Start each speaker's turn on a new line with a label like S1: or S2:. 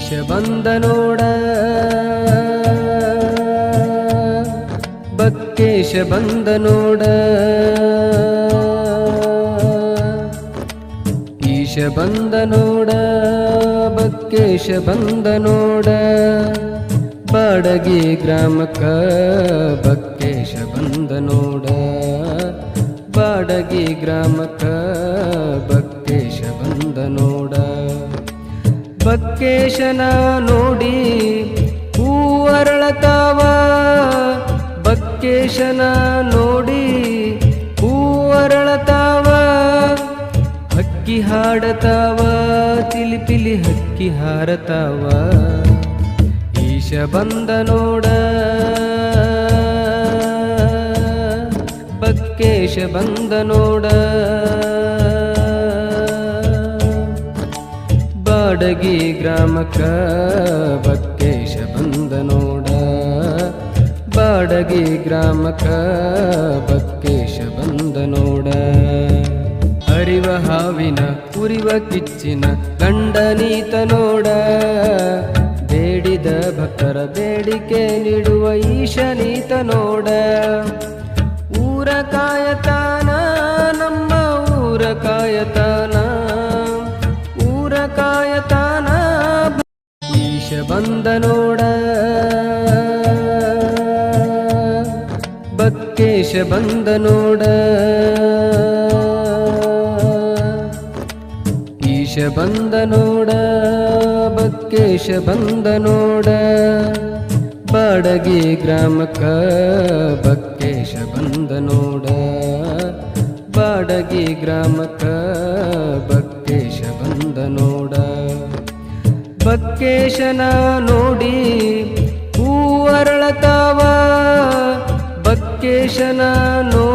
S1: ಈಶ ಬಂದ ನೋಡ ಬಕ್ಕೇಶ ಬಂದ ನೋಡ ಈಶ ಬಂದ ನೋಡ ಬಕ್ಕೇಶ ಬಂದ ನೋಡ ಬಾಡಗಿ ಗ್ರಾಮಕ್ಕ ಬಕ್ಕೇಶ ಬಂದ ನೋಡ ಬಾಡಗಿ ಗ್ರಾಮಕ್ಕ ಬಕ್ಕೇಶ ಬಂದ ನೋಡ ಬಕ್ಕೇಶನ ನೋಡಿ ಹೂವರಳತಾವ ಬಕ್ಕೇಶನ ನೋಡಿ ಹೂವರಳತಾವ ಹಕ್ಕಿ ಹಾಡತಾವ ತಿಲಿಪಿಲಿ ಹಕ್ಕಿ ಹಾರತಾವ ಈಶ ಬಂದ ನೋಡ ಬಕ್ಕೇಶ ಬಂದ ನೋಡ ಬಾಡಗಿ ಗ್ರಾಮಕ್ಕ ಬಕ್ಕೇಶ ಬಂದ ನೋಡ ಬಾಡಗಿ ಗ್ರಾಮಕ್ಕ ಬಕ್ಕೇಶ ಬಂದ ನೋಡ ಹರಿವ ಹಾವಿನ ಉರಿವ ಕಿಚ್ಚಿನ ಗಂಡನೀತ ನೋಡ ಬೇಡಿದ ಭಕ್ತರ ಬೇಡಿಕೆ ನೀಡುವ ಈಶನೀತ ನೋಡ ಊರ ಕಾಯತಾನ ನಮ್ಮ ಊರ ಕಾಯತಾನ ಊರ ಕಾಯತಾನ ಈಶ ಬಂದ ನೋಡ ಬಕ್ಕೇಶ ಬಂದ ನೋಡ ಈಶ ಬಂದ ನೋಡ ಬಕ್ಕೇಶ ಬಂದ ನೋಡ ಬಾಡಗಿ ಗ್ರಾಮಕ್ಕ ಬಕ್ಕೇಶ ಬಂದ ನೋಡ ಬಾಡಗಿ ಗ್ರಾಮಕ್ಕ ಬಕ್ಕೇಶ ಬಂದ ನೋಡ ಬಕ್ಕೇಶನ ನೋಡಿ ಹೂವರಳತಾವ ಬಕ್ಕೇಶನ ನೋಡಿ